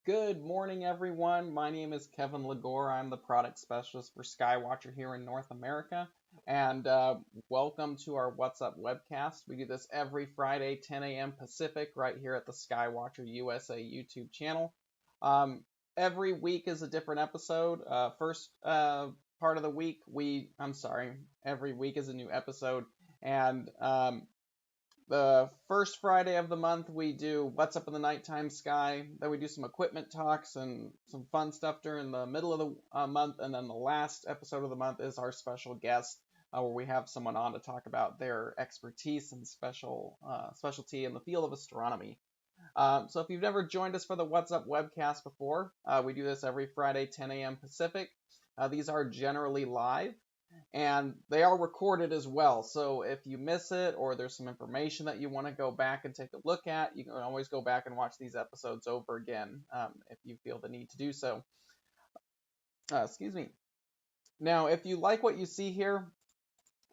Good morning, everyone. My name is Kevin Lagore. I'm the product specialist for Skywatcher here in North America. And welcome to our What's Up webcast. We do this every Friday, 10 a.m. Pacific, right here at the Skywatcher USA YouTube channel. Every week is a different episode. First part of the week, every week is a new episode. And the first Friday of the month, we do What's Up in the Nighttime Sky. Then we do some equipment talks and some fun stuff during the middle of the month. And then the last episode of the month is our special guest, where we have someone on to talk about their expertise and specialty in the field of astronomy. So if you've never joined us for the What's Up webcast before, we do this every Friday, 10 a.m. Pacific. These are generally live. And they are recorded as well, so if you miss it or there's some information that you want to go back and take a look at, you can always go back and watch these episodes over again if you feel the need to do so. Excuse me. Now, if you like what you see here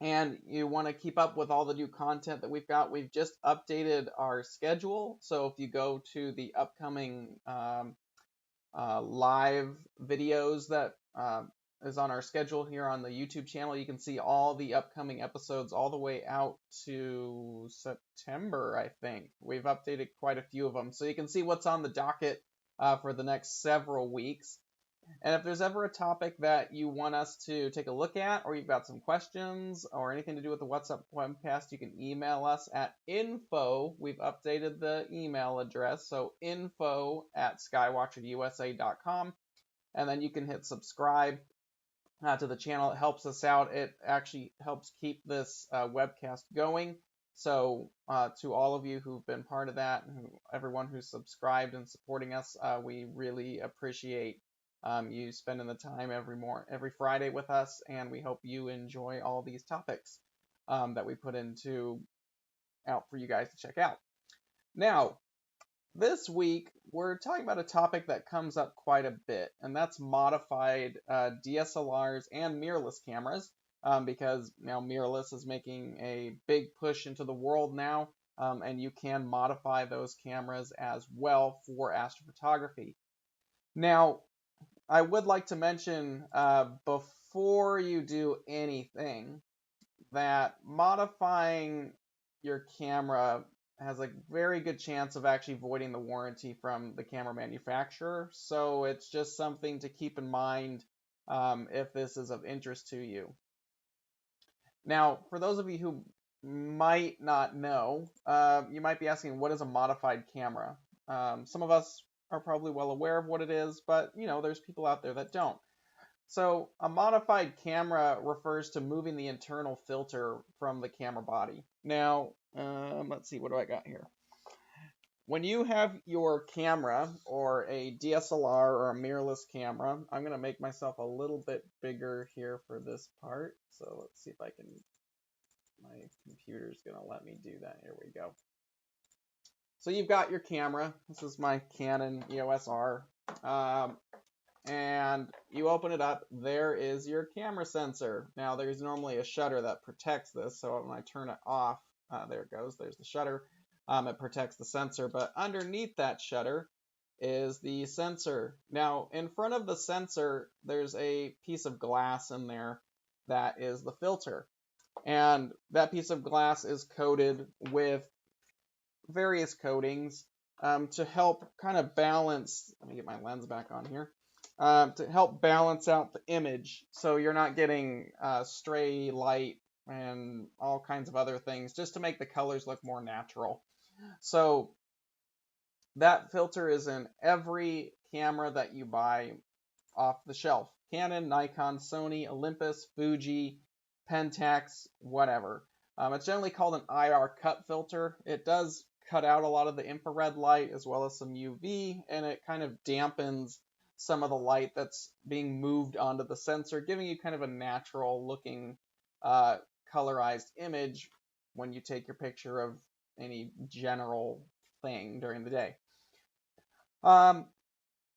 and you want to keep up with all the new content that we've just updated our schedule. So if you go to the upcoming live videos that is on our schedule here on the YouTube channel, you can see all the upcoming episodes all the way out to September, I think. We've updated quite a few of them, so you can see what's on the docket for the next several weeks. And if there's ever a topic that you want us to take a look at, or you've got some questions, or anything to do with the What's Up webcast, you can email us at info. We've updated the email address, so info@skywatcherusa.com. And then you can hit subscribe to the channel. It helps us out. It actually helps keep this webcast going. So to all of you who've been part of that, and everyone who's subscribed and supporting us, we really appreciate you spending the time every Friday with us, and we hope you enjoy all these topics that we put out for you guys to check out. Now, this week, we're talking about a topic that comes up quite a bit, and that's modified DSLRs and mirrorless cameras, because now mirrorless is making a big push into the world now, and you can modify those cameras as well for astrophotography. Now, I would like to mention before you do anything that modifying your camera has a very good chance of actually voiding the warranty from the camera manufacturer. So it's just something to keep in mind if this is of interest to you. Now, for those of you who might not know, you might be asking, what is a modified camera? Some of us are probably well aware of what it is, but there's people out there that don't. So a modified camera refers to moving the internal filter from the camera body. Now, let's see, what do I got here? When you have your camera or a DSLR or a mirrorless camera, I'm going to make myself a little bit bigger here for this part. So let's see if I can, my computer's going to let me do that. Here we go. So you've got your camera. This is my Canon EOS R. And you open it up, there is your camera sensor. Now there's normally a shutter that protects this, so when I turn it off, there it goes, there's the shutter. It protects the sensor, but underneath that shutter is the sensor. Now in front of the sensor, there's a piece of glass in there that is the filter. And that piece of glass is coated with various coatings to help kind of balance, let me get my lens back on here, to help balance out the image so you're not getting stray light and all kinds of other things, just to make the colors look more natural. So that filter is in every camera that you buy off the shelf. Canon, Nikon, Sony, Olympus, Fuji, Pentax, whatever. It's generally called an IR cut filter. It does cut out a lot of the infrared light as well as some UV, and it kind of dampens some of the light that's being moved onto the sensor, giving you kind of a natural looking colorized image when you take your picture of any general thing during the day.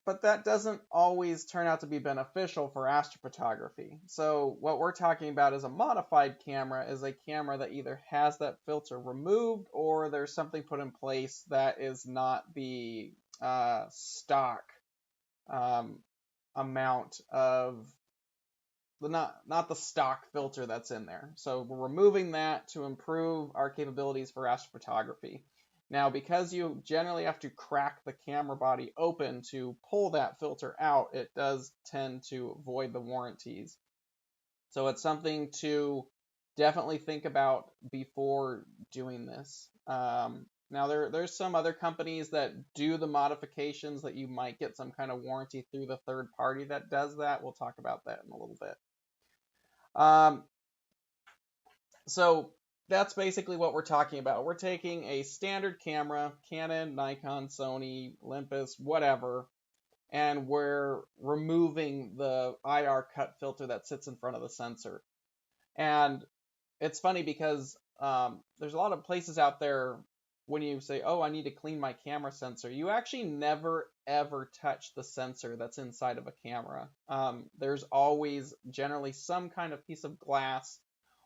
But that doesn't always turn out to be beneficial for astrophotography. So what we're talking about is a modified camera is a camera that either has that filter removed or there's something put in place that is not the stock amount of not the stock filter that's in there. So we're removing that to improve our capabilities for astrophotography. Now, because you generally have to crack the camera body open to pull that filter out, it does tend to void the warranties. So it's something to definitely think about before doing this. Now, there's some other companies that do the modifications that you might get some kind of warranty through the third party that does that. We'll talk about that in a little bit. So that's basically what we're talking about. We're taking a standard camera, Canon, Nikon, Sony, Olympus, whatever, and we're removing the IR cut filter that sits in front of the sensor. And it's funny because there's a lot of places out there when you say, oh, I need to clean my camera sensor, you actually never ever touch the sensor that's inside of a camera. There's always generally some kind of piece of glass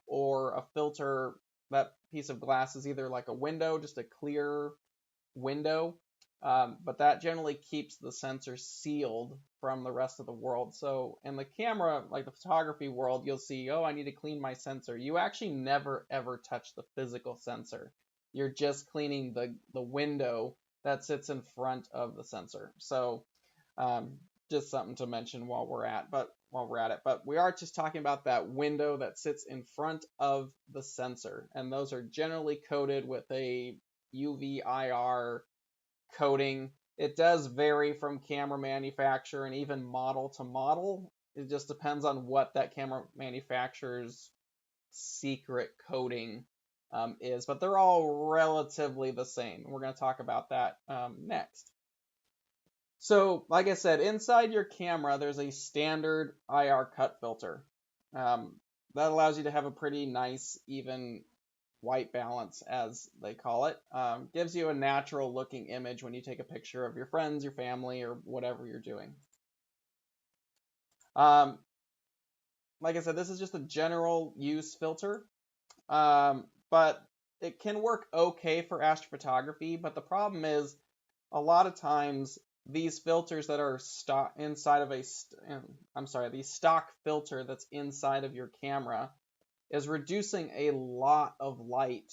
or a filter. That piece of glass is either like a window, just a clear window, but that generally keeps the sensor sealed from the rest of the world. So in the camera, like the photography world, you'll see, oh, I need to clean my sensor. You actually never ever touch the physical sensor. You're just cleaning the window that sits in front of the sensor. So just something to mention while we're at it. But we are just talking about that window that sits in front of the sensor, and those are generally coated with a UV IR coating. It does vary from camera manufacturer and even model to model. It just depends on what that camera manufacturer's secret coating is, but they're all relatively the same. We're going to talk about that next. So, like I said, inside your camera, there's a standard IR cut filter. That allows you to have a pretty nice, even white balance, as they call it. Gives you a natural looking image when you take a picture of your friends, your family, or whatever you're doing. Like I said, this is just a general use filter, but it can work okay for astrophotography. But the problem is, a lot of times these filters that are inside of the stock filter that's inside of your camera is reducing a lot of light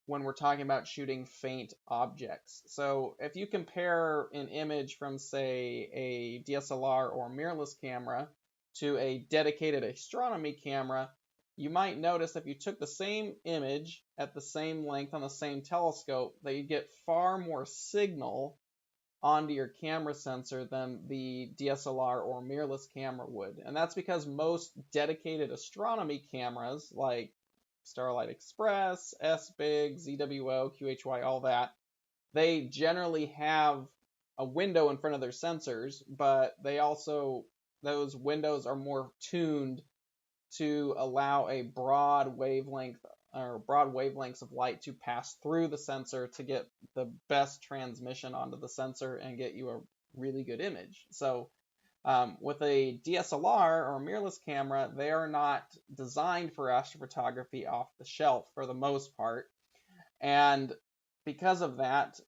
when we're talking about shooting faint objects. So if you compare an image from, say, a DSLR or mirrorless camera to a dedicated astronomy camera, you might notice if you took the same image at the same length on the same telescope that you get far more signal onto your camera sensor than the DSLR or mirrorless camera would. And that's because most dedicated astronomy cameras like Starlight Express, S-Big, ZWO, QHY, all that, they generally have a window in front of their sensors, but those windows are more tuned to allow a broad wavelengths of light to pass through the sensor to get the best transmission onto the sensor and get you a really good image. So with a DSLR or a mirrorless camera, they are not designed for astrophotography off the shelf for the most part. And because of that,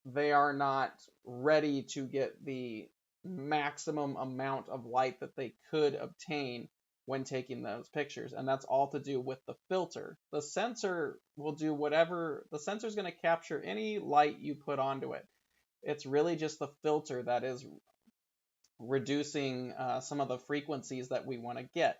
they are not ready to get the maximum amount of light that they could obtain when taking those pictures, and that's all to do with the filter. The sensor will do whatever. The sensor is going to capture any light you put onto it. It's really just the filter that is reducing some of the frequencies that we want to get.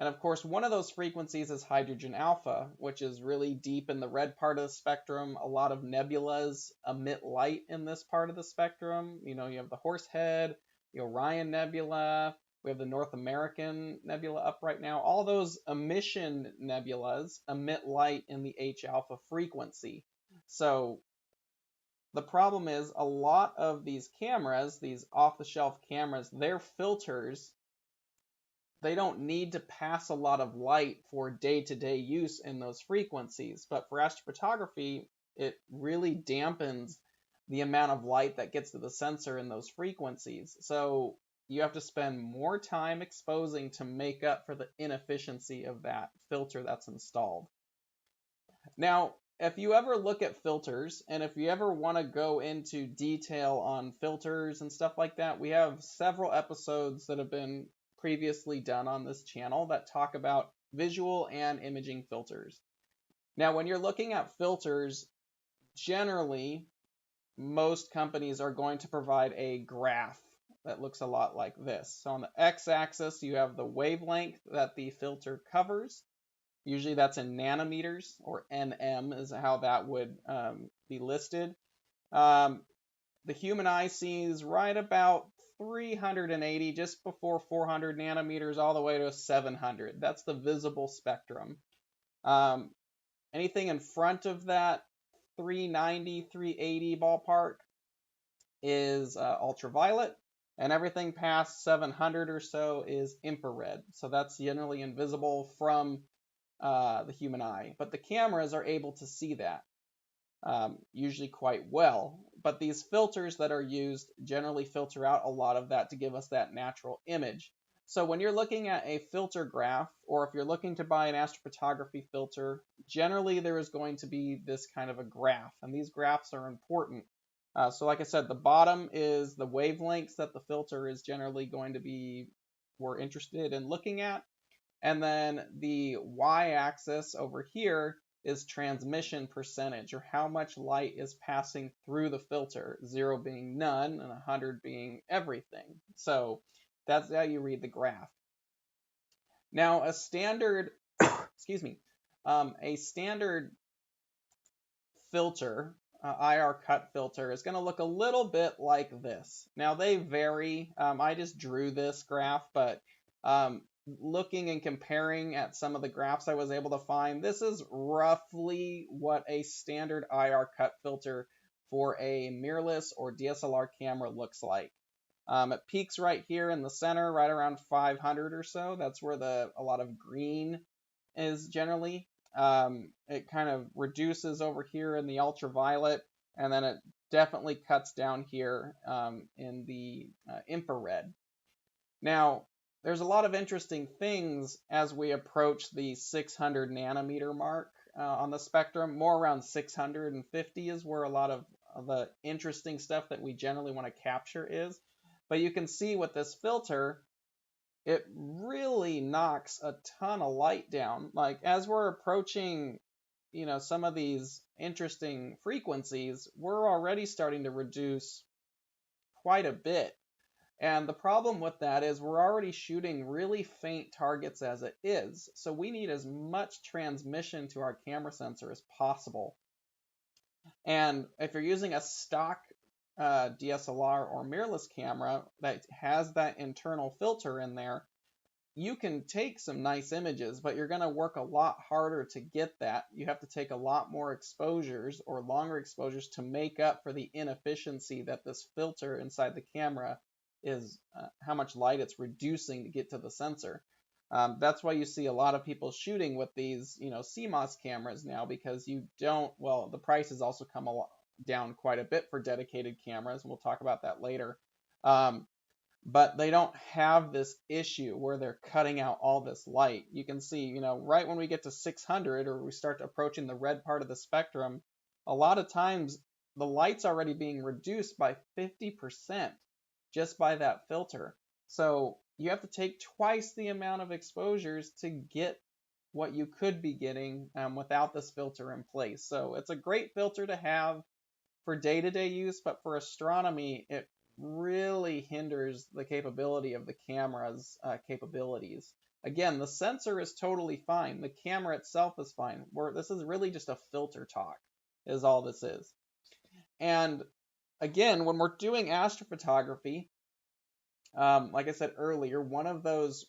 And of course, one of those frequencies is hydrogen alpha, which is really deep in the red part of the spectrum. A lot of nebulas emit light in this part of the spectrum. You know, you have the Horsehead, the Orion Nebula, we have the North American Nebula up right now. All those emission nebulas emit light in the H alpha frequency. So the problem is a lot of these cameras, these off-the-shelf cameras, their filters, they don't need to pass a lot of light for day-to-day use in those frequencies. But for astrophotography, it really dampens the amount of light that gets to the sensor in those frequencies. So you have to spend more time exposing to make up for the inefficiency of that filter that's installed. Now, if you ever look at filters, and if you ever want to go into detail on filters and stuff like that, we have several episodes that have been previously done on this channel that talk about visual and imaging filters. Now, when you're looking at filters, generally, most companies are going to provide a graph that looks a lot like this. So on the x-axis, you have the wavelength that the filter covers. Usually that's in nanometers, or nm is how that would be listed. The human eye sees right about 380, just before 400 nanometers, all the way to 700. That's the visible spectrum. Anything in front of that 390, 380 ballpark is ultraviolet, and everything past 700 or so is infrared. So that's generally invisible from the human eye, but the cameras are able to see that usually quite well. But these filters that are used generally filter out a lot of that to give us that natural image. So when you're looking at a filter graph, or if you're looking to buy an astrophotography filter, generally there is going to be this kind of a graph, and these graphs are important. So like I said, the bottom is the wavelengths that the filter is generally going to be, we're interested in looking at. And then the y-axis over here is transmission percentage, or how much light is passing through the filter, 0 being none and 100 being everything. So that's how you read the graph. Now a standard, excuse me, a standard filter, IR cut filter, is going to look a little bit like this. Now they vary. I just drew this graph, but looking and comparing at some of the graphs I was able to find, this is roughly what a standard IR cut filter for a mirrorless or DSLR camera looks like. It peaks right here in the center, right around 500 or so. That's where a lot of green is generally. It kind of reduces over here in the ultraviolet, and then it definitely cuts down here in the infrared. Now, there's a lot of interesting things as we approach the 600 nanometer mark on the spectrum. More around 650 is where a lot of the interesting stuff that we generally want to capture is. But you can see with this filter, it really knocks a ton of light down. Like as we're approaching, some of these interesting frequencies, we're already starting to reduce quite a bit. And the problem with that is we're already shooting really faint targets as it is. So we need as much transmission to our camera sensor as possible. And if you're using a stock DSLR or mirrorless camera that has that internal filter in there, you can take some nice images, but you're going to work a lot harder to get that. You have to take a lot more exposures or longer exposures to make up for the inefficiency that this filter inside the camera is, how much light it's reducing to get to the sensor. That's why you see a lot of people shooting with these, CMOS cameras now, because the prices also come down quite a bit for dedicated cameras. We'll talk about that later. But they don't have this issue where they're cutting out all this light. You can see, right when we get to 600 or we start approaching the red part of the spectrum, a lot of times the light's already being reduced by 50% just by that filter. So you have to take twice the amount of exposures to get what you could be getting without this filter in place. So it's a great filter to have for day-to-day use, but for astronomy, it really hinders the capability of the camera's capabilities. Again, the sensor is totally fine. The camera itself is fine. This is really just a filter talk, is all this is. And again, when we're doing astrophotography, like I said earlier, one of those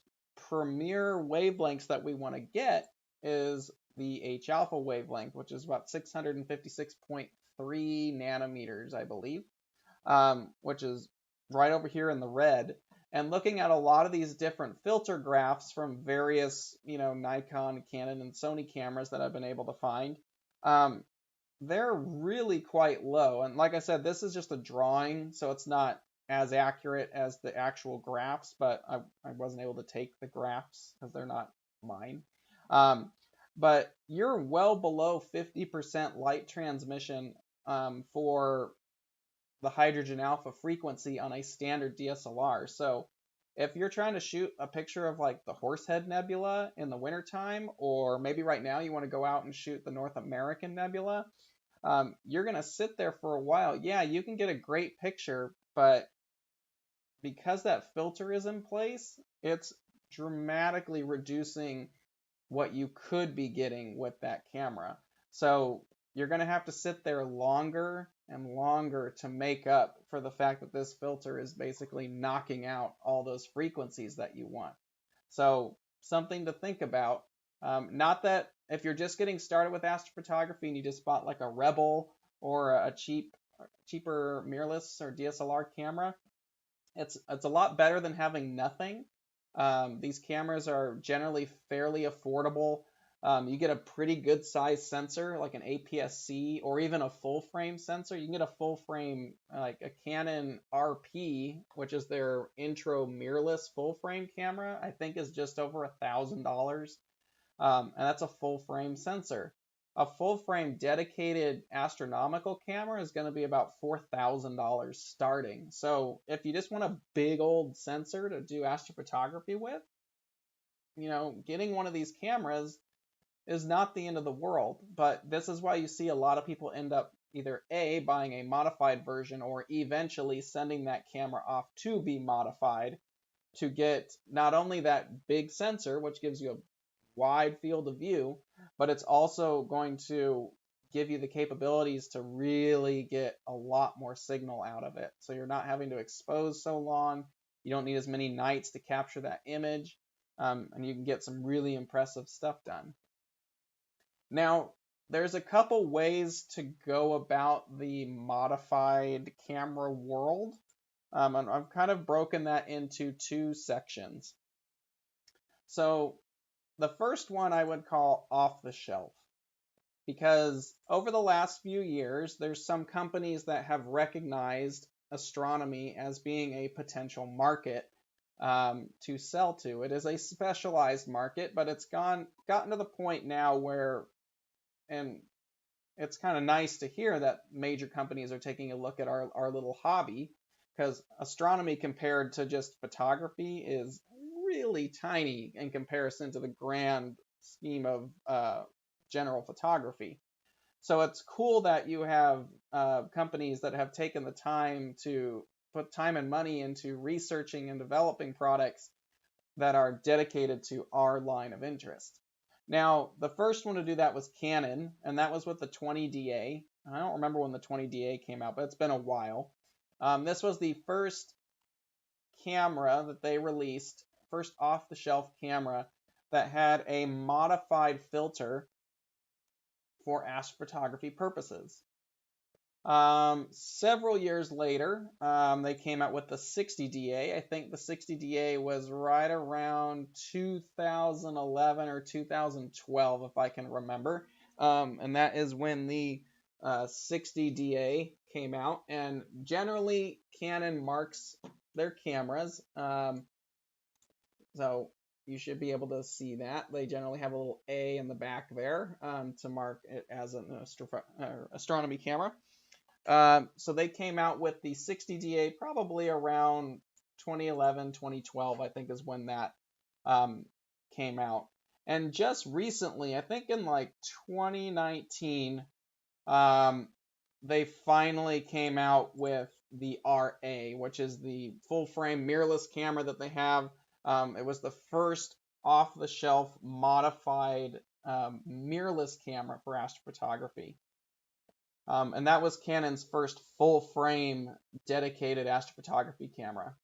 premier wavelengths that we want to get is the H-alpha wavelength, which is about 656.3 nanometers, I believe, which is right over here in the red. And looking at a lot of these different filter graphs from various, Nikon, Canon, and Sony cameras that I've been able to find, they're really quite low. And like I said, this is just a drawing, so it's not as accurate as the actual graphs, but I wasn't able to take the graphs because they're not mine. but you're well below 50% light transmission for the hydrogen alpha frequency on a standard DSLR. So if you're trying to shoot a picture of like the Horsehead Nebula in the wintertime, or maybe right now you want to go out and shoot the North American Nebula, you're going to sit there for a while. Yeah, you can get a great picture, but because that filter is in place, it's dramatically reducing what you could be getting with that camera. So you're going to have to sit there longer and longer to make up for the fact that this filter is basically knocking out all those frequencies that you want. So something to think about. Not that if you're just getting started with astrophotography and you just bought like a Rebel or a cheaper mirrorless or DSLR camera, it's a lot better than having nothing. These cameras are generally fairly affordable. You get a pretty good size sensor like an APS-C or even a full frame sensor. You can get a full frame like a Canon RP, which is their intro mirrorless full frame camera. I think is just over $1,000, and that's a full frame sensor. A full frame dedicated astronomical camera is going to be about $4,000 starting. So if you just want a big old sensor to do astrophotography with, getting one of these cameras is not the end of the world. But this is why you see a lot of people end up either A, buying a modified version, or eventually sending that camera off to be modified to get not only that big sensor, which gives you a wide field of view, but it's also going to give you the capabilities to really get a lot more signal out of it. So you're not having to expose so long. You don't need as many nights to capture that image, and you can get some really impressive stuff done. Now, there's a couple ways to go about the modified camera world, and I've kind of broken that into two sections. So the first one I would call off the shelf, because over the last few years, there's some companies that have recognized astronomy as being a potential market to sell to. It is a specialized market, but it's gotten to the point now where, and it's kind of nice to hear that major companies are taking a look at our little hobby, because astronomy compared to just photography is really tiny in comparison to the grand scheme of general photography. So it's cool that you have companies that have taken the time to put time and money into researching and developing products that are dedicated to our line of interest. Now, the first one to do that was Canon, and that was with the 20DA. I don't remember when the 20DA came out, but it's been a while. This was the first camera that they released, first off-the-shelf camera that had a modified filter for astrophotography purposes. Several years later, they came out with the 60DA. I think the 60DA was right around 2011 or 2012, if I can remember. And that is when the 60DA came out. And generally, Canon marks their cameras. So you should be able to see that. They generally have a little A in the back there to mark it as an astronomy camera. So they came out with the 60DA probably around 2011, 2012, I think is when that came out. And just recently, I think in like 2019, they finally came out with the RA, which is the full-frame mirrorless camera that they have. It was the first off-the-shelf modified mirrorless camera for astrophotography. And that was Canon's first full-frame dedicated astrophotography camera.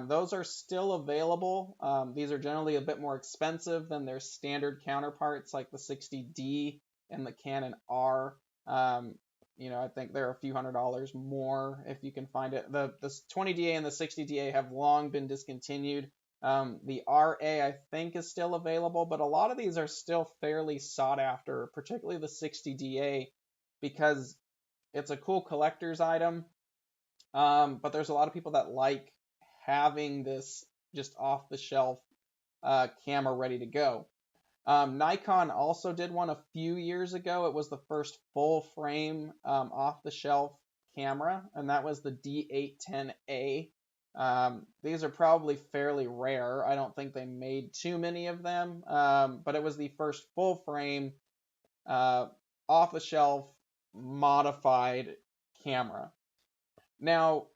Those are still available. These are generally a bit more expensive than their standard counterparts like the 60D and the Canon R. I think they're a few $100s more if you can find it. The 20DA and the 60DA have long been discontinued. The RA, I think, is still available, but a lot of these are still fairly sought after, particularly the 60DA, because it's a cool collector's item. But there's a lot of people that like having this just off-the-shelf camera ready to go. Nikon also did one a few years ago. It was the first full frame off-the-shelf camera, and that was the D810A. These are probably fairly rare. I don't think they made too many of them, but it was the first full frame off-the-shelf modified camera. Now,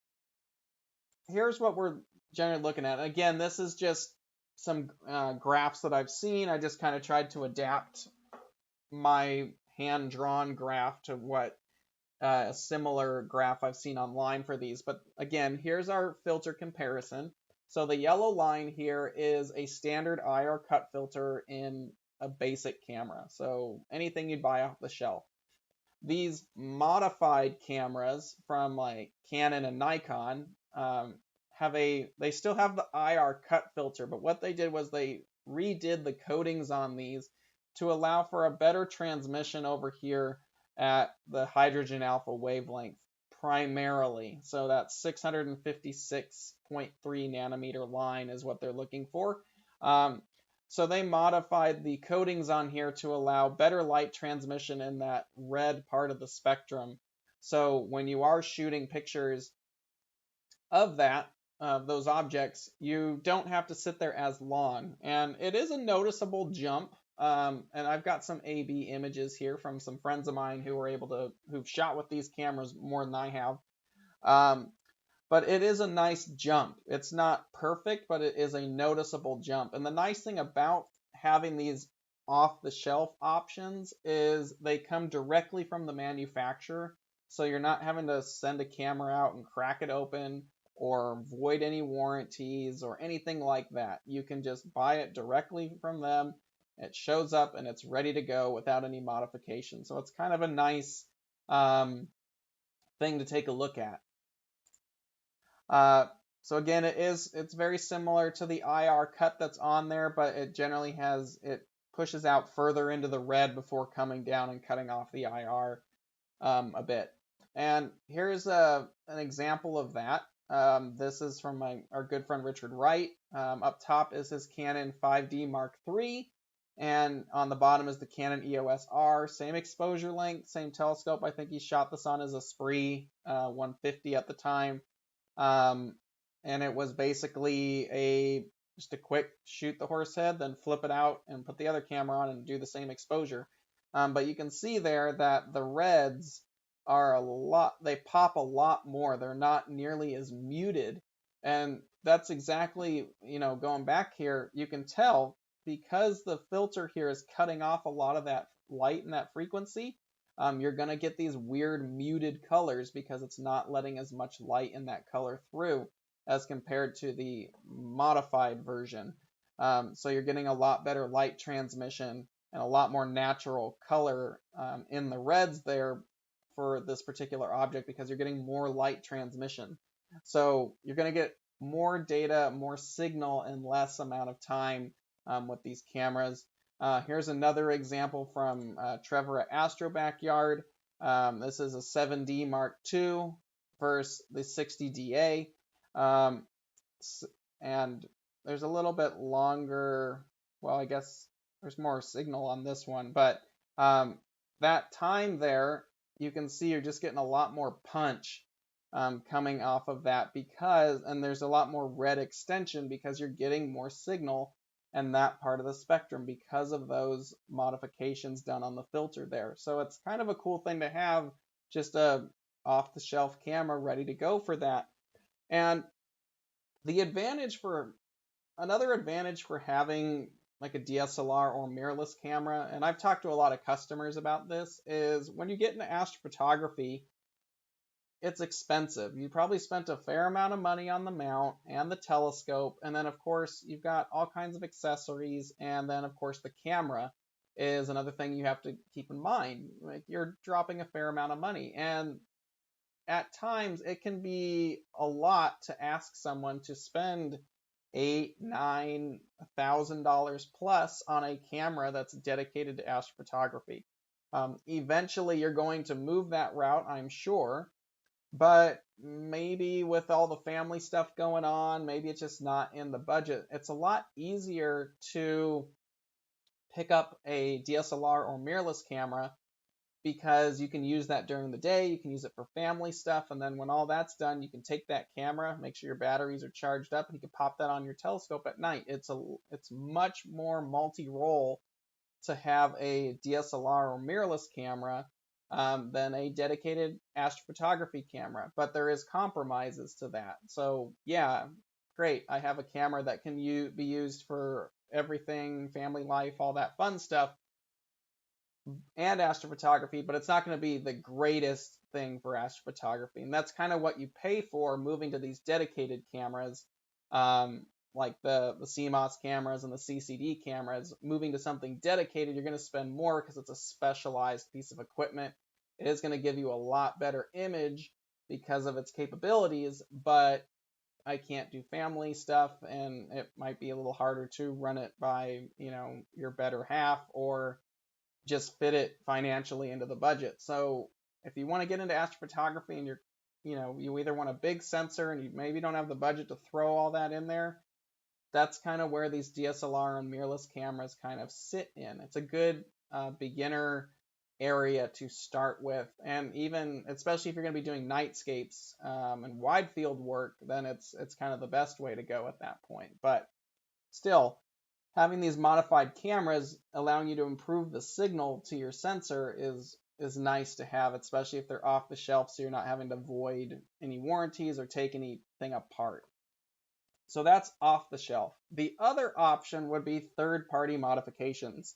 here's what we're generally looking at. Again, this is just some graphs that I've seen. I just kind of tried to adapt my hand-drawn graph to what a similar graph I've seen online for these. But again, here's our filter comparison. So the yellow line here is a standard IR cut filter in a basic camera. So anything you'd buy off the shelf. These modified cameras from like Canon and Nikon they still have the IR cut filter, but what they did was they redid the coatings on these to allow for a better transmission over here at the hydrogen alpha wavelength primarily. So that 656.3 nanometer line is what they're looking for. So they modified the coatings on here to allow better light transmission in that red part of the spectrum. So when you are shooting pictures of those objects, you don't have to sit there as long. And it is a noticeable jump. And I've got some A/B images here from some friends of mine who've shot with these cameras more than I have. But it is a nice jump. It's not perfect, but it is a noticeable jump. And the nice thing about having these off-the-shelf options is they come directly from the manufacturer. So you're not having to send a camera out and crack it open or void any warranties or anything like that. You can just buy it directly from them. It shows up and it's ready to go without any modification. So it's kind of a nice thing to take a look at. So again, it's very similar to the IR cut that's on there, but it generally it pushes out further into the red before coming down and cutting off the IR a bit. And here's an example of that. This is from our good friend Richard Wright. Up top is his Canon 5D Mark III, and on the bottom is the Canon EOS R. Same exposure length, same telescope. I think he shot this on his Esprit 150 at the time. And it was basically just a quick shoot the horse head, then flip it out and put the other camera on and do the same exposure. But you can see there that the reds are they pop a lot more. They're not nearly as muted. And that's exactly, going back here, you can tell because the filter here is cutting off a lot of that light and that frequency, you're going to get these weird muted colors because it's not letting as much light in that color through as compared to the modified version. So you're getting a lot better light transmission and a lot more natural color in the reds there for this particular object because you're getting more light transmission. So you're going to get more data, more signal in less amount of time with these cameras. Here's another example from Trevor at Astro Backyard. This is a 7D Mark II versus the 60DA. And there's a little bit longer, well, I guess there's more signal on this one, but that time there, you can see you're just getting a lot more punch coming off of that and there's a lot more red extension because you're getting more signal in that part of the spectrum because of those modifications done on the filter there. So it's kind of a cool thing to have just a off-the-shelf camera ready to go for that. And another advantage for having like a DSLR or mirrorless camera, and I've talked to a lot of customers about this, is when you get into astrophotography, it's expensive. You probably spent a fair amount of money on the mount and the telescope, and then of course you've got all kinds of accessories, and then of course the camera is another thing you have to keep in mind. Like you're dropping a fair amount of money, and at times it can be a lot to ask someone to spend $8,000-$9,000 plus on a camera that's dedicated to astrophotography. Eventually you're going to move that route, I'm sure, but maybe with all the family stuff going on, maybe it's just not in the budget. It's a lot easier to pick up a DSLR or mirrorless camera, because you can use that during the day, you can use it for family stuff, and then when all that's done, you can take that camera, make sure your batteries are charged up, and you can pop that on your telescope at night. It's much more multi-role to have a DSLR or mirrorless camera than a dedicated astrophotography camera, but there is compromises to that. So yeah, great, I have a camera that can be used for everything, family life, all that fun stuff, and astrophotography, but it's not going to be the greatest thing for astrophotography. And that's kind of what you pay for moving to these dedicated cameras, like the CMOS cameras and the CCD cameras. Moving to something dedicated, you're going to spend more because it's a specialized piece of equipment. It is going to give you a lot better image because of its capabilities, but I can't do family stuff, and it might be a little harder to run it by, your better half, or just fit it financially into the budget. So if you want to get into astrophotography and you either want a big sensor and you maybe don't have the budget to throw all that in there, that's kind of where these DSLR and mirrorless cameras kind of sit in. It's a good beginner area to start with, and even especially if you're going to be doing nightscapes and wide field work, then it's kind of the best way to go at that point. But still, having these modified cameras allowing you to improve the signal to your sensor is nice to have, especially if they're off the shelf, so you're not having to void any warranties or take anything apart. So that's off the shelf. The other option would be third-party modifications.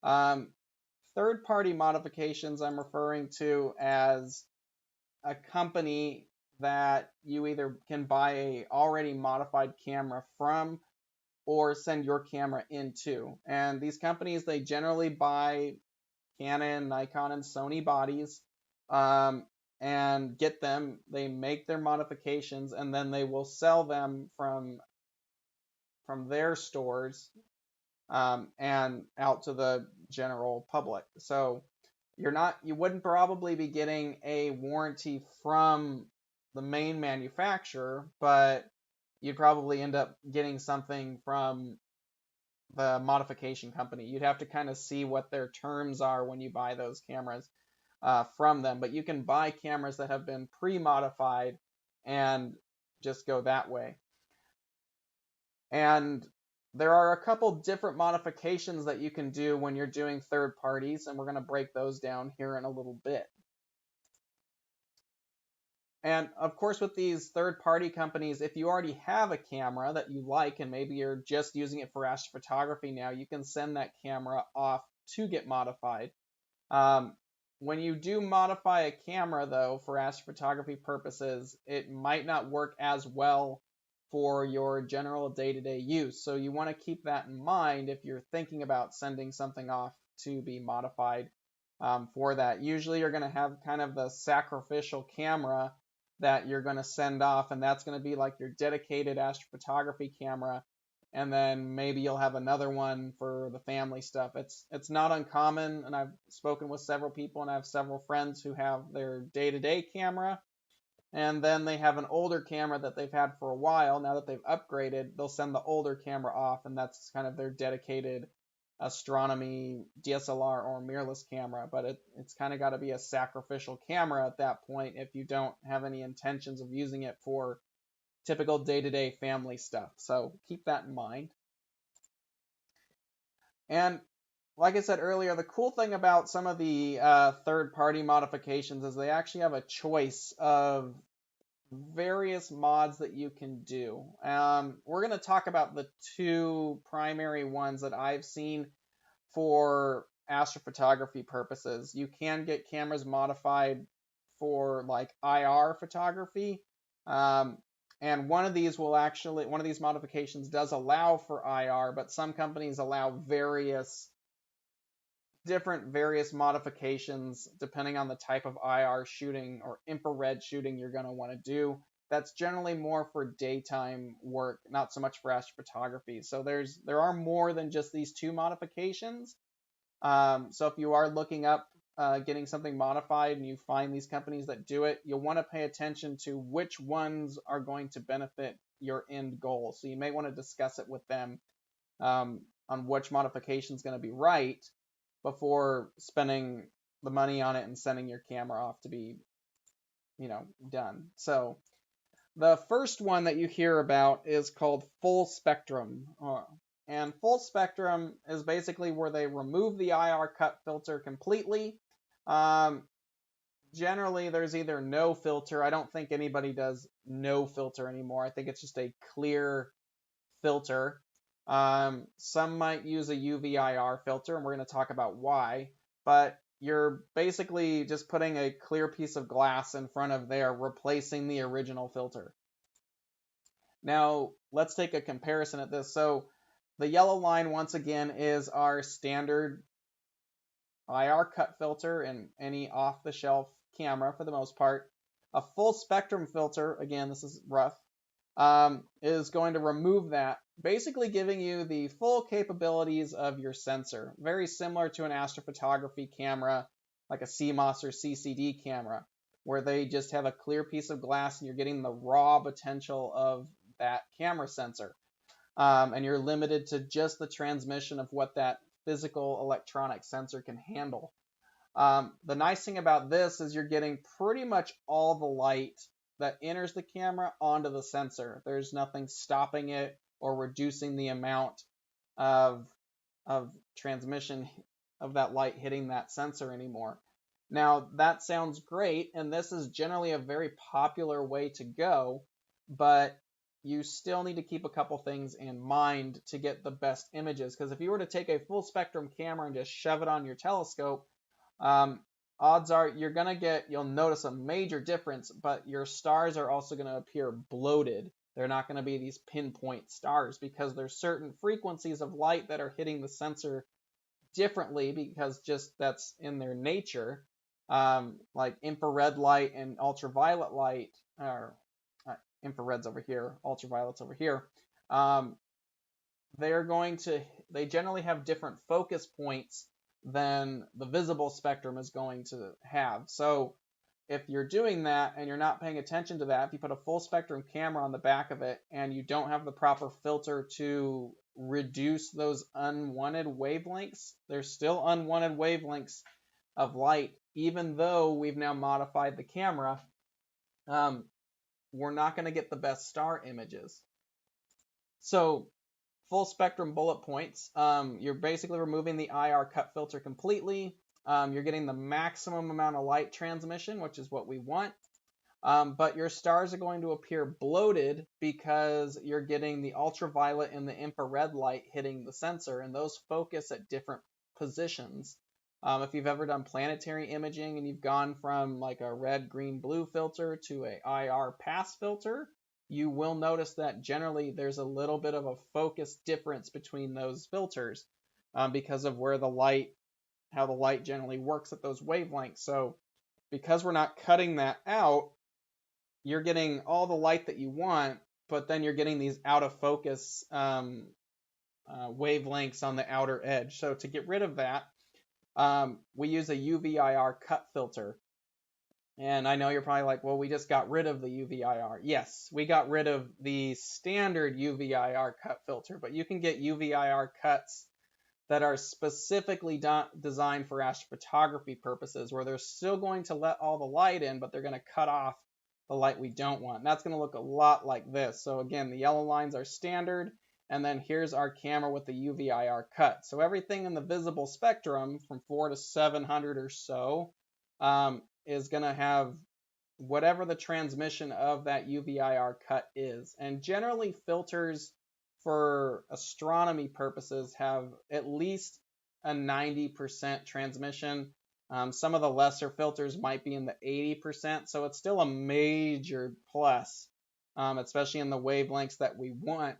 Third-party modifications I'm referring to as a company that you either can buy a already modified camera from or send your camera into. And these companies, they generally buy Canon, Nikon, and Sony bodies and get them. They make their modifications, and then they will sell them from their stores and out to the general public. So you wouldn't probably be getting a warranty from the main manufacturer, but you'd probably end up getting something from the modification company. You'd have to kind of see what their terms are when you buy those cameras from them. But you can buy cameras that have been pre-modified and just go that way. And there are a couple different modifications that you can do when you're doing third parties, and we're going to break those down here in a little bit. And of course, with these third-party companies, if you already have a camera that you like and maybe you're just using it for astrophotography now, you can send that camera off to get modified. When you do modify a camera, though, for astrophotography purposes, it might not work as well for your general day-to-day use. So you want to keep that in mind if you're thinking about sending something off to be modified for that. Usually you're going to have kind of the sacrificial camera that you're going to send off, and that's going to be like your dedicated astrophotography camera, and then maybe you'll have another one for the family stuff. It's not uncommon, and I've spoken with several people, and I have several friends who have their day-to-day camera, and then they have an older camera that they've had for a while. Now that they've upgraded, they'll send the older camera off, and that's kind of their dedicated astronomy DSLR or mirrorless camera. But it's kind of got to be a sacrificial camera at that point if you don't have any intentions of using it for typical day-to-day family stuff. So keep that in mind. And like I said earlier, the cool thing about some of the third-party modifications is they actually have a choice of various mods that you can do. We're going to talk about the two primary ones that I've seen for astrophotography purposes. You can get cameras modified for like IR photography, and one of these modifications does allow for IR, but some companies allow various modifications depending on the type of IR shooting or infrared shooting you're going to want to do. That's generally more for daytime work, not so much for astrophotography. So there are more than just these two modifications. So if you are looking up getting something modified and you find these companies that do it, you'll want to pay attention to which ones are going to benefit your end goal. So you may want to discuss it with them on which modification is going to be right before spending the money on it and sending your camera off to be, done. So the first one that you hear about is called full spectrum. And full spectrum is basically where they remove the IR cut filter completely. Generally, there's either no filter. I don't think anybody does no filter anymore. I think it's just a clear filter. Some might use a UV-IR filter, and we're going to talk about why. But you're basically just putting a clear piece of glass in front of there, replacing the original filter. Now, let's take a comparison at this. So the yellow line, once again, is our standard IR cut filter in any off-the-shelf camera for the most part. A full spectrum filter, again, this is rough, is going to remove that, basically giving you the full capabilities of your sensor. Very similar to an astrophotography camera, like a CMOS or CCD camera, where they just have a clear piece of glass and you're getting the raw potential of that camera sensor. And you're limited to just the transmission of what that physical electronic sensor can handle. The nice thing about this is you're getting pretty much all the light that enters the camera onto the sensor. There's nothing stopping it or reducing the amount of transmission of that light hitting that sensor anymore. Now, that sounds great, and this is generally a very popular way to go, but you still need to keep a couple things in mind to get the best images, because if you were to take a full spectrum camera and just shove it on your telescope, odds are you'll notice a major difference, but your stars are also going to appear bloated. They're not going to be these pinpoint stars because there's certain frequencies of light that are hitting the sensor differently because just that's in their nature. Like infrared light and ultraviolet light, or infrared's over here, ultraviolet's over here. They generally have different focus points than the visible spectrum is going to have. So if you're doing that and you're not paying attention to that, if you put a full spectrum camera on the back of it and you don't have the proper filter to reduce those unwanted wavelengths, there's still unwanted wavelengths of light, even though we've now modified the camera, we're not going to get the best star images. So full spectrum bullet points, you're basically removing the IR cut filter completely. You're getting the maximum amount of light transmission, which is what we want. But your stars are going to appear bloated because you're getting the ultraviolet and the infrared light hitting the sensor, and those focus at different positions. If you've ever done planetary imaging and you've gone from like a red, green, blue filter to a IR pass filter, you will notice that generally there's a little bit of a focus difference between those filters because of how the light generally works at those wavelengths. So because we're not cutting that out, you're getting all the light that you want, but then you're getting these out of focus wavelengths on the outer edge. So to get rid of that, we use a UV-IR cut filter. And I know you're probably like, well, we just got rid of the UV-IR. Yes, we got rid of the standard UV-IR cut filter, but you can get UV-IR cuts that are specifically designed for astrophotography purposes, where they're still going to let all the light in, but they're going to cut off the light we don't want. And that's going to look a lot like this. So again, the yellow lines are standard, and then here's our camera with the UV-IR cut. So everything in the visible spectrum from 4 to 700 or so is going to have whatever the transmission of that UV-IR cut is. And generally filters for astronomy purposes have at least a 90% transmission. Some of the lesser filters might be in the 80%, so it's still a major plus, especially in the wavelengths that we want.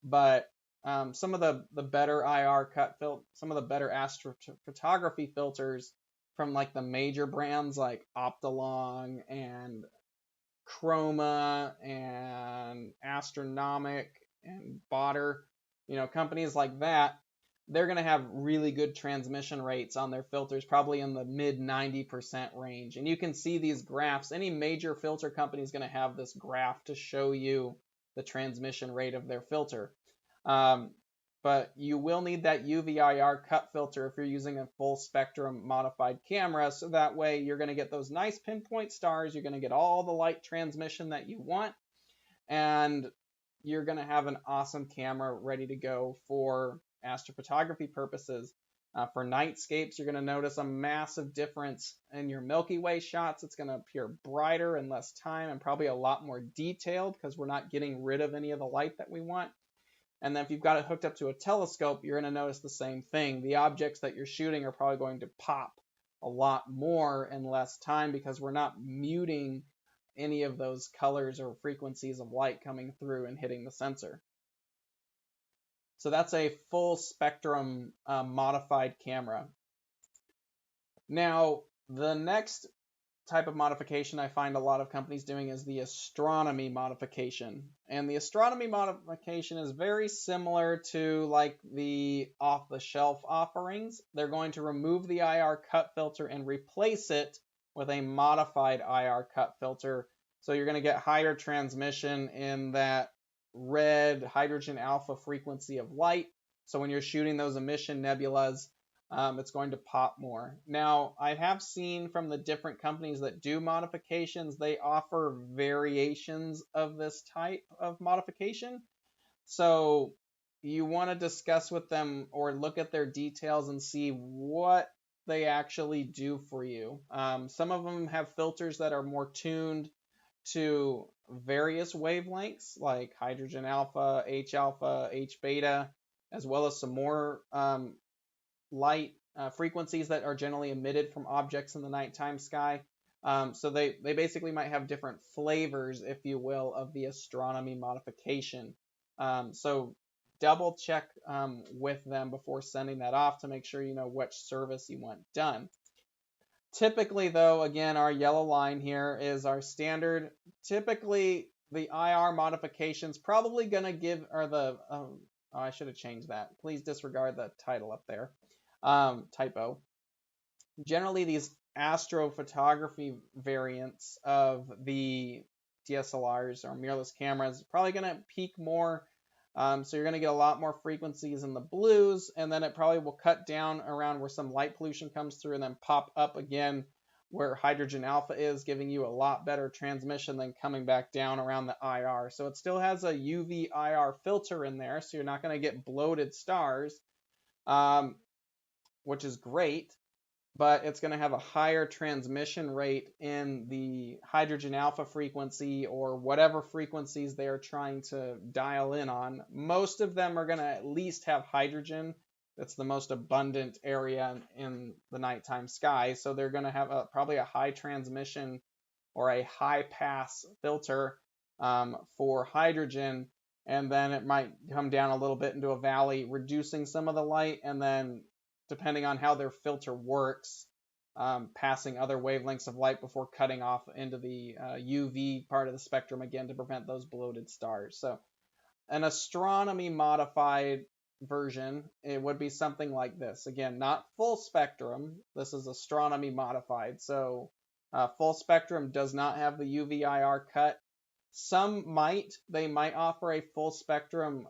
But some of the better IR cut some of the better astrophotography filters from like the major brands like Optolong and Chroma and Astronomic and Botter, companies like that, they're going to have really good transmission rates on their filters, probably in the mid 90% range. And you can see these graphs. Any major filter company is going to have this graph to show you the transmission rate of their filter. but you will need that UV-IR cut filter if you're using a full spectrum modified camera, so that way you're going to get those nice pinpoint stars, you're going to get all the light transmission that you want, and you're going to have an awesome camera ready to go for astrophotography purposes. For nightscapes, you're going to notice a massive difference in your Milky Way shots. It's going to appear brighter in less time and probably a lot more detailed because we're not getting rid of any of the light that we want. And then if you've got it hooked up to a telescope, you're going to notice the same thing. The objects that you're shooting are probably going to pop a lot more in less time because we're not muting any of those colors or frequencies of light coming through and hitting the sensor. So that's a full spectrum modified camera. Now, the next type of modification I find a lot of companies doing is the astronomy modification. And the astronomy modification is very similar to like the off-the-shelf offerings. They're going to remove the IR cut filter and replace it with a modified IR cut filter. So you're going to get higher transmission in that red hydrogen alpha frequency of light. So when you're shooting those emission nebulas, it's going to pop more. Now, I have seen from the different companies that do modifications, they offer variations of this type of modification. So you want to discuss with them or look at their details and see what they actually do for you. Some of them have filters that are more tuned to various wavelengths like hydrogen alpha, H beta, as well as some more light frequencies that are generally emitted from objects in the nighttime sky. So they basically might have different flavors, if you will, of the astronomy modification. So double check with them before sending that off to make sure you know which service you want done. Typically, though, again, our yellow line here is our standard. Typically, the IR modification's probably going to give, or the, oh, I should have changed that. Please disregard the title up there. Typo. Generally, these astrophotography variants of the DSLRs or mirrorless cameras are probably going to peak more. So you're going to get a lot more frequencies in the blues, and then it probably will cut down around where some light pollution comes through and then pop up again where hydrogen alpha is, giving you a lot better transmission than coming back down around the IR. So it still has a UV IR filter in there, so you're not going to get bloated stars, which is great, but it's going to have a higher transmission rate in the hydrogen alpha frequency or whatever frequencies they are trying to dial in on. Most of them are going to at least have hydrogen. That's the most abundant area in the nighttime sky. So they're going to have probably a high transmission or a high pass filter for hydrogen. And then it might come down a little bit into a valley, reducing some of the light, and then depending on how their filter works, passing other wavelengths of light before cutting off into the UV part of the spectrum again to prevent those bloated stars. So an astronomy modified version, it would be something like this. Again, not full spectrum. This is astronomy modified. So full spectrum does not have the UV IR cut. Some might. They might offer a full spectrum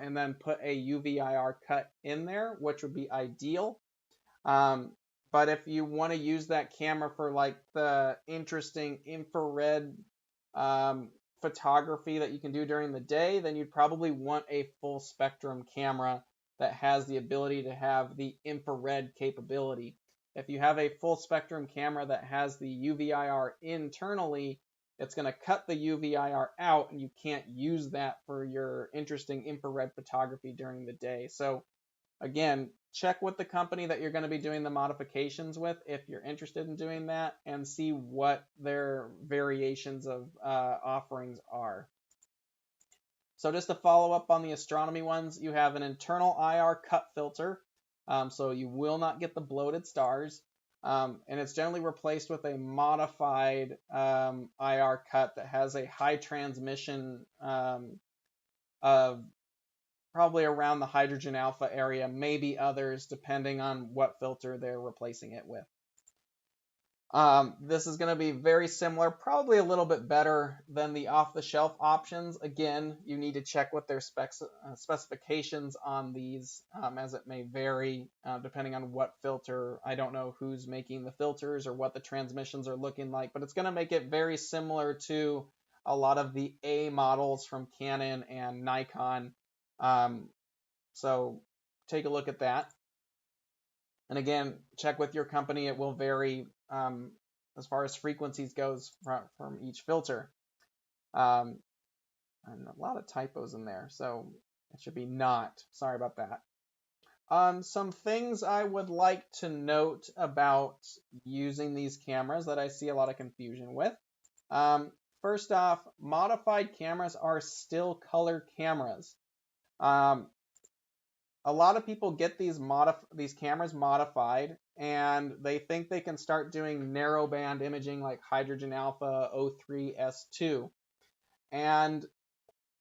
and then put a UV IR cut in there, which would be ideal. But if you want to use that camera for like the interesting infrared photography that you can do during the day, then you'd probably want a full spectrum camera that has the ability to have the infrared capability. If you have a full spectrum camera that has the UV IR internally, it's going to cut the UV IR out, and you can't use that for your interesting infrared photography during the day. So again, check with the company that you're going to be doing the modifications with if you're interested in doing that, and see what their variations of offerings are. So just to follow up on the astronomy ones, you have an internal IR cut filter, so you will not get the bloated stars. And it's generally replaced with a modified IR cut that has a high transmission of probably around the hydrogen alpha area, maybe others, depending on what filter they're replacing it with. This is going to be very similar, probably a little bit better than the off-the-shelf options. Again, you need to check what their specifications on these, as it may vary depending on what filter. I don't know who's making the filters or what the transmissions are looking like, but it's going to make it very similar to a lot of the A models from Canon and Nikon. So take a look at that. And again, check with your company. It will vary as far as frequencies goes from each filter. And a lot of typos in there, so it should be not. Sorry about that. Some things I would like to note about using these cameras that I see a lot of confusion with. First off, modified cameras are still color cameras. A lot of people get these cameras modified, and they think they can start doing narrowband imaging like hydrogen alpha O3S2. And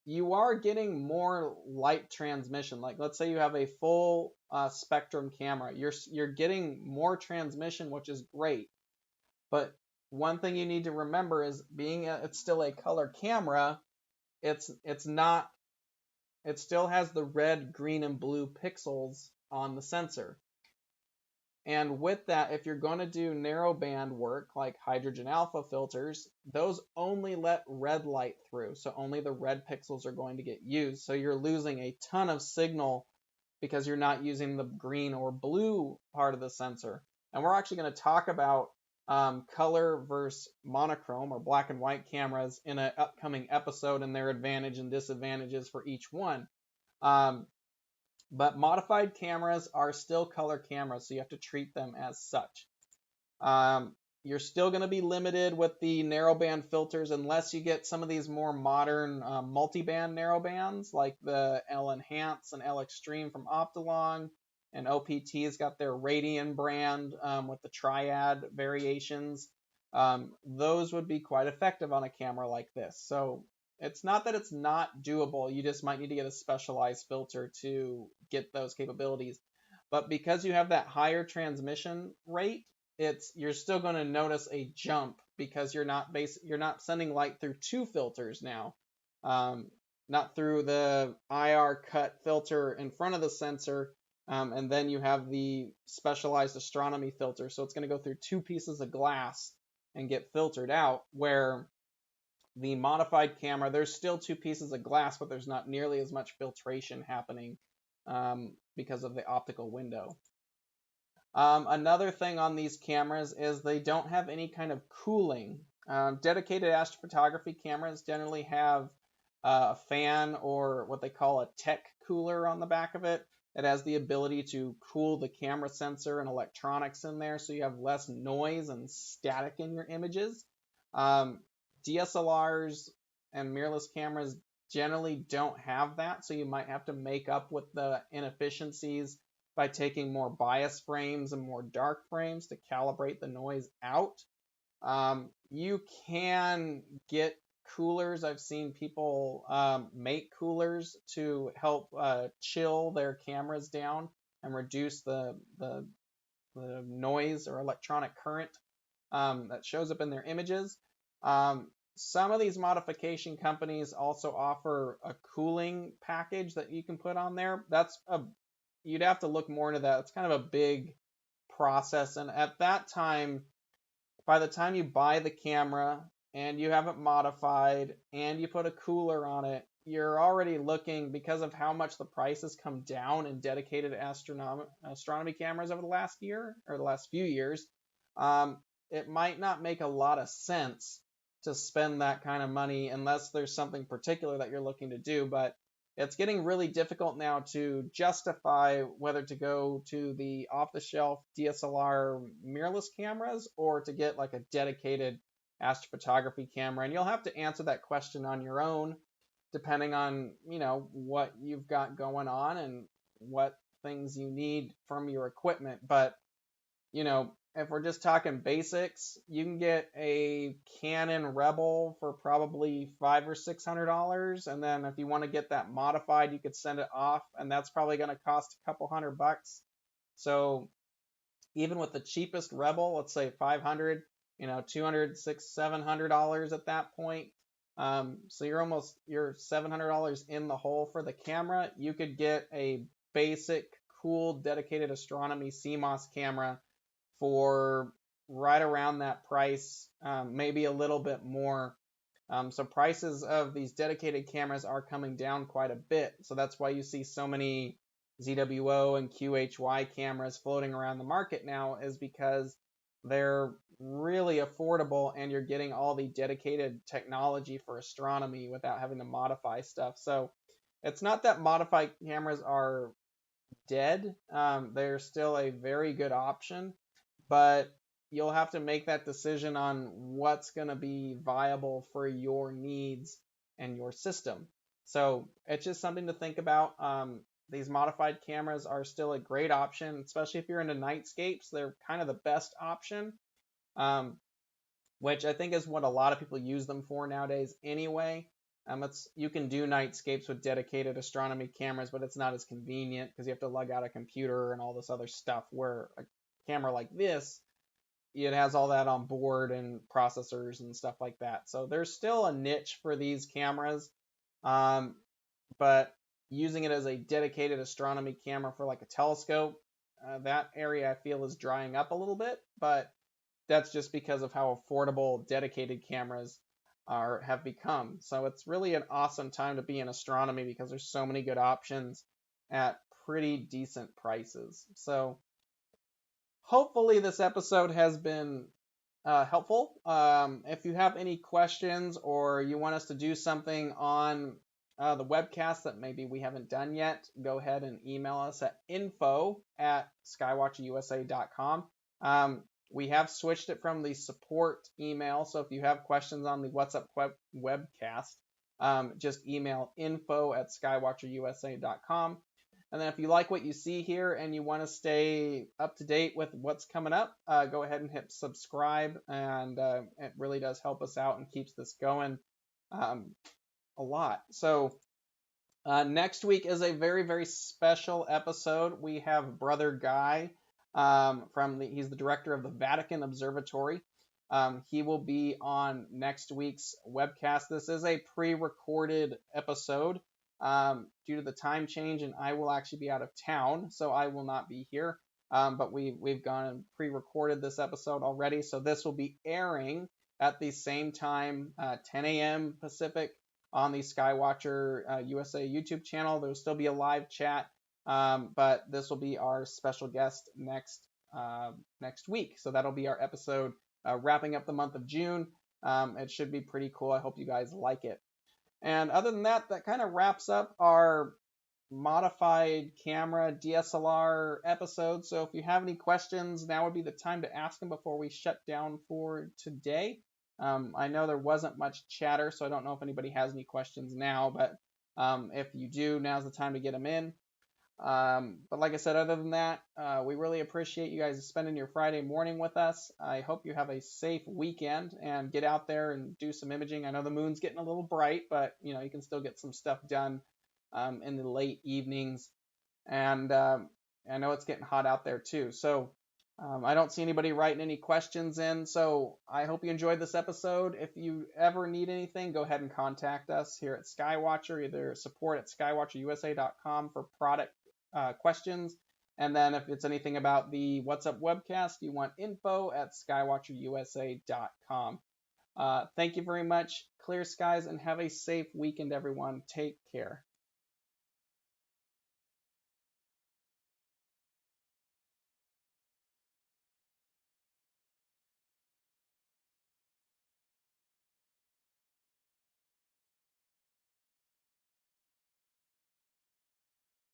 you are getting more light transmission. Like, let's say you have a full spectrum camera. You're getting more transmission, which is great. But one thing you need to remember is it's still a color camera, it's not. It still has the red, green, and blue pixels on the sensor. And with that, if you're going to do narrowband work like hydrogen alpha filters, those only let red light through. So only the red pixels are going to get used. So you're losing a ton of signal because you're not using the green or blue part of the sensor. And we're actually going to talk about color versus monochrome or black and white cameras in an upcoming episode and their advantage and disadvantages for each one. But modified cameras are still color cameras, so you have to treat them as such. You're still going to be limited with the narrowband filters unless you get some of these more modern multiband narrowbands like the L Enhance and L Extreme from Optolong. And OPT's got their Radian brand with the triad variations. Those would be quite effective on a camera like this. So it's not that it's not doable. You just might need to get a specialized filter to get those capabilities. But because you have that higher transmission rate, you're still going to notice a jump because you're not sending light through two filters now. Not through the IR cut filter in front of the sensor. And then you have the specialized astronomy filter. So it's going to go through two pieces of glass and get filtered out, where the modified camera, there's still two pieces of glass, but there's not nearly as much filtration happening because of the optical window. Another thing on these cameras is they don't have any kind of cooling. Dedicated astrophotography cameras generally have a fan or what they call a tech cooler on the back of it. It has the ability to cool the camera sensor and electronics in there so you have less noise and static in your images. DSLRs and mirrorless cameras generally don't have that, so you might have to make up with the inefficiencies by taking more bias frames and more dark frames to calibrate the noise out. You can get coolers. I've seen people make coolers to help chill their cameras down and reduce the noise or electronic current that shows up in their images. Some of these modification companies also offer a cooling package that you can put on there. You'd have to look more into that. It's kind of a big process, and at that time, by the time you buy the camera and you have it modified and you put a cooler on it, you're already looking, because of how much the price has come down in dedicated astronomy cameras over the last year or the last few years, it might not make a lot of sense to spend that kind of money unless there's something particular that you're looking to do. But it's getting really difficult now to justify whether to go to the off-the-shelf DSLR mirrorless cameras or to get like a dedicated astrophotography camera. And you'll have to answer that question on your own, depending on, what you've got going on and what things you need from your equipment. But, if we're just talking basics, you can get a Canon Rebel for probably $500 or $600, and then if you want to get that modified, you could send it off, and that's probably going to cost a couple $100. So even with the cheapest Rebel, let's say $500, $200, $600, $700 at that point. So you're $700 in the hole for the camera. You could get a basic, cool, dedicated astronomy CMOS camera for right around that price, maybe a little bit more. So prices of these dedicated cameras are coming down quite a bit. So that's why you see so many ZWO and QHY cameras floating around the market now, is because they're really affordable and you're getting all the dedicated technology for astronomy without having to modify stuff. So it's not that modified cameras are dead. They're still a very good option, but you'll have to make that decision on what's going to be viable for your needs and your system. So it's just something to think about. These modified cameras are still a great option, especially if you're into nightscapes. They're kind of the best option, which I think is what a lot of people use them for nowadays anyway. You can do nightscapes with dedicated astronomy cameras, but it's not as convenient because you have to lug out a computer and all this other stuff, where a camera like this, it has all that on board and processors and stuff like that. So there's still a niche for these cameras, but using it as a dedicated astronomy camera for like a telescope, that area I feel is drying up a little bit, but that's just because of how affordable dedicated cameras have become. So it's really an awesome time to be in astronomy because there's so many good options at pretty decent prices. So hopefully this episode has been helpful. If you have any questions or you want us to do something on the webcast that maybe we haven't done yet, go ahead and email us at info@skywatcherusa.com. We have switched it from the support email, so if you have questions on the What's Up webcast, just email info@skywatcherusa.com. And then if you like what you see here and you want to stay up to date with what's coming up, go ahead and hit subscribe, and it really does help us out and keeps this going a lot. So next week is a very, very special episode. We have Brother Guy. He's the director of the Vatican Observatory. He will be on next week's webcast. This is a pre-recorded episode due to the time change, and I will actually be out of town, so I will not be here. But we've gone and pre-recorded this episode already, so this will be airing at the same time, 10 a.m. Pacific, on the Skywatcher USA YouTube channel. There will still be a live chat. But this will be our special guest next week. So that'll be our episode wrapping up the month of June. It should be pretty cool. I hope you guys like it. And other than that, that kind of wraps up our modified camera DSLR episode. So if you have any questions, now would be the time to ask them before we shut down for today. I know there wasn't much chatter, so I don't know if anybody has any questions now, but if you do, now's the time to get them in. But like I said, other than that, we really appreciate you guys spending your Friday morning with us. I hope you have a safe weekend and get out there and do some imaging. I know the moon's getting a little bright, but you can still get some stuff done in the late evenings. And I know it's getting hot out there too. So I don't see anybody writing any questions in. So I hope you enjoyed this episode. If you ever need anything, go ahead and contact us here at Skywatcher, either support@skywatcherusa.com for product questions, and then if it's anything about the What's Up webcast, you want info@skywatcherusa.com. Thank you very much. Clear skies and have a safe weekend, everyone. Take care.